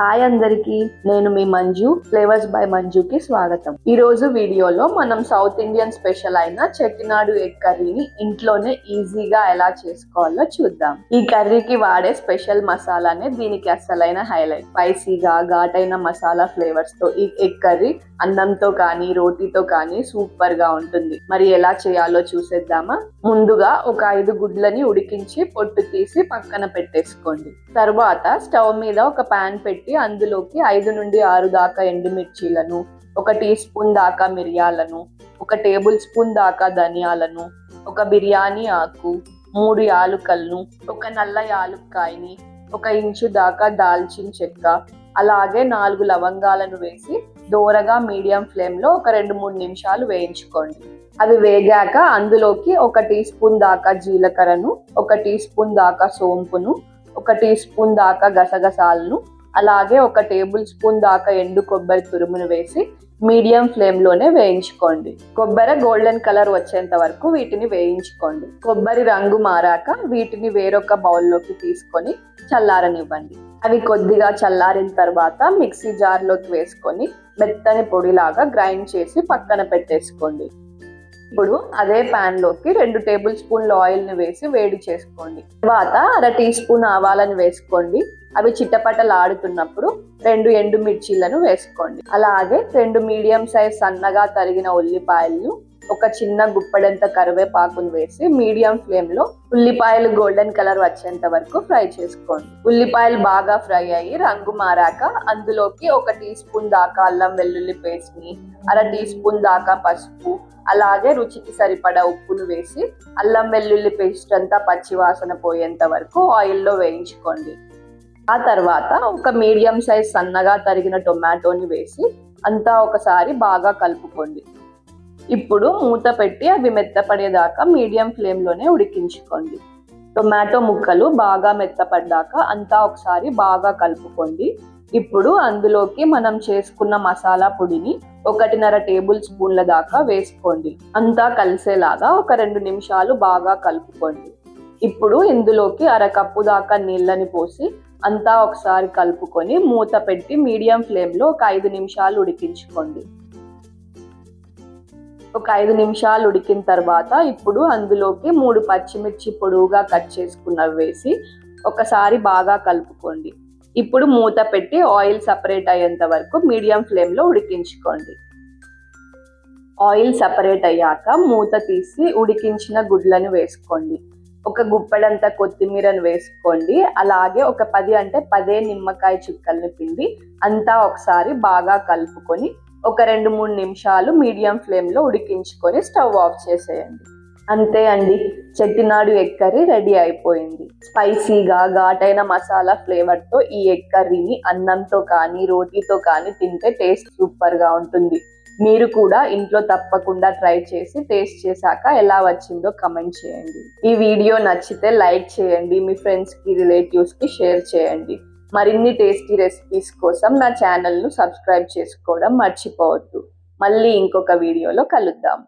Hi అందరికి, నేను మీ Manju. Flavours by మంజుకి స్వాగతం. ఈ రోజు వీడియోలో మనం సౌత్ ఇండియన్ స్పెషల్ అయిన చెట్టినాడు ఎగ్ కర్రీని ఇంట్లోనే ఈజీగా ఎలా చేసుకోవాలో చూద్దాం. ఈ కర్రీకి వాడే స్పెషల్ మసాలానే దీనికి అసలైన హైలైట్. స్పైసీగా ఘాటైన మసాలా ఫ్లేవర్స్ తో ఈ ఎగ్ కర్రీ అన్నంతో కానీ రోటీతో కానీ సూపర్ గా ఉంటుంది. మరి ఎలా చేయాలో చూసేద్దామా? ముందుగా ఒక 5 గుడ్లని ఉడికించి పొట్టు తీసి పక్కన పెట్టేసుకోండి. తర్వాత స్టవ్ మీద ఒక పాన్ పెట్టి అందులోకి 5 నుండి 6 దాకా ఎండుమిర్చీలను, 1 టీ స్పూన్ దాకా మిరియాలను, 1 టేబుల్ స్పూన్ దాకా ధనియాలను, 1 బిర్యానీ ఆకు, 3 యాలుకలను, 1 నల్ల యాలుక్కాయని, 1 ఇంచు దాకా దాల్చిన చెక్క, అలాగే 4 లవంగాలను వేసి దోరగా మీడియం ఫ్లేమ్ లో ఒక 2-3 నిమిషాలు వేయించుకోండి. అవి వేగాక అందులోకి 1 టీ స్పూన్ దాకా జీలకర్రను, 1 టీ స్పూన్ దాకా సోంపును, 1 టీ స్పూన్ దాకా గసగసాలను, అలాగే 1 టేబుల్ స్పూన్ దాకా ఎండు కొబ్బరి తురుమును వేసి మీడియం ఫ్లేమ్ లోనే వేయించుకోండి. కొబ్బరి గోల్డెన్ కలర్ వచ్చేంత వరకు వీటిని వేయించుకోండి. కొబ్బరి రంగు మారాక వీటిని వేరొక బౌల్లోకి తీసుకొని చల్లారనివ్వండి. అవి కొద్దిగా చల్లారిన తర్వాత మిక్సీ జార్లోకి వేసుకొని మెత్తని పొడిలాగా గ్రైండ్ చేసి పక్కన పెట్టేసుకోండి. ఇప్పుడు అదే పాన్ లోకి 2 టేబుల్ స్పూన్ల ఆయిల్ ని వేసి వేడి చేసుకోండి. తర్వాత 1/2 టీ స్పూన్ ఆవాలను వేసుకోండి. అవి చిట్టపటలాడుతున్నప్పుడు 2 ఎండుమిర్చీలను వేసుకోండి. అలాగే 2 మీడియం సైజ్ సన్నగా తరిగిన ఉల్లిపాయలను, 1 చిన్న గుప్పెడంత కరివేపాకును వేసి మీడియం ఫ్లేమ్ లో ఉల్లిపాయలు గోల్డెన్ కలర్ వచ్చేంత వరకు ఫ్రై చేసుకోండి. ఉల్లిపాయలు బాగా ఫ్రై అయ్యి రంగు మారాక అందులోకి 1 టీ స్పూన్ దాకా అల్లం వెల్లుల్లి పేస్ట్ ని, 1/2 టీ స్పూన్ దాకా పసుపు, అలాగే రుచికి సరిపడా ఉప్పును వేసి అల్లం వెల్లుల్లి పేస్ట్ అంతా పచ్చివాసన పోయేంత వరకు ఆయిల్లో వేయించుకోండి. ఆ తర్వాత 1 మీడియం సైజ్ సన్నగా తరిగిన టొమాటోని వేసి అంతా ఒకసారి బాగా కలుపుకోండి. ఇప్పుడు మూత పెట్టి అవి మెత్తపడేదాకా మీడియం ఫ్లేమ్ లోనే ఉడికించుకోండి. టొమాటో ముక్కలు బాగా మెత్తపడ్డాక అంతా ఒకసారి బాగా కలుపుకోండి. ఇప్పుడు అందులోకి మనం చేసుకున్న మసాలా పొడిని 1.5 టేబుల్ స్పూన్ల దాకా వేసుకోండి. అంతా కలిసేలాగా ఒక 2 నిమిషాలు బాగా కలుపుకోండి. ఇప్పుడు ఇందులోకి 1/2 కప్పు దాకా నీళ్ళని పోసి అంతా ఒకసారి కలుపుకొని మూత పెట్టి మీడియం ఫ్లేమ్ లో ఒక 5 నిమిషాలు ఉడికించుకోండి. ఒక 5 నిమిషాలు ఉడికిన తర్వాత ఇప్పుడు అందులోకి 3 పచ్చిమిర్చి పొడవుగా కట్ చేసుకున్నవి వేసి ఒకసారి బాగా కలుపుకోండి. ఇప్పుడు మూత పెట్టి ఆయిల్ సపరేట్ అయ్యేంత వరకు మీడియం ఫ్లేమ్ లో ఉడికించుకోండి. ఆయిల్ సపరేట్ అయ్యాక మూత తీసి ఉడికించిన గుడ్లను వేసుకోండి. 1 గుప్పెడంత కొత్తిమీరను వేసుకోండి. అలాగే ఒక 10 నిమ్మకాయ చుక్కల్ని పిండి అంతా ఒకసారి బాగా కలుపుకొని ఒక 2-3 నిమిషాలు మీడియం ఫ్లేమ్ లో ఉడికించుకొని స్టవ్ ఆఫ్ చేసేయండి. అంతే అండి, చెట్టినాడు ఎగ్ కర్రీ రెడీ అయిపోయింది. స్పైసీగా ఘాటైన మసాలా ఫ్లేవర్ తో ఈ ఎగ్ కర్రీని అన్నంతో కానీ రోటీతో కానీ తింటే టేస్ట్ సూపర్ గా ఉంటుంది. మీరు కూడా ఇంట్లో తప్పకుండా ట్రై చేసి టేస్ట్ చేశాక ఎలా వచ్చిందో కమెంట్ చేయండి. ఈ వీడియో నచ్చితే లైక్ చేయండి, మీ ఫ్రెండ్స్ కి రిలేటివ్స్ కి షేర్ చేయండి. మరిన్ని టేస్టీ రెసిపీస్ కోసం నా ఛానల్ ను సబ్స్క్రైబ్ చేసుకోవడం మర్చిపోవద్దు. మళ్ళీ ఇంకొక వీడియోలో కలుద్దాం.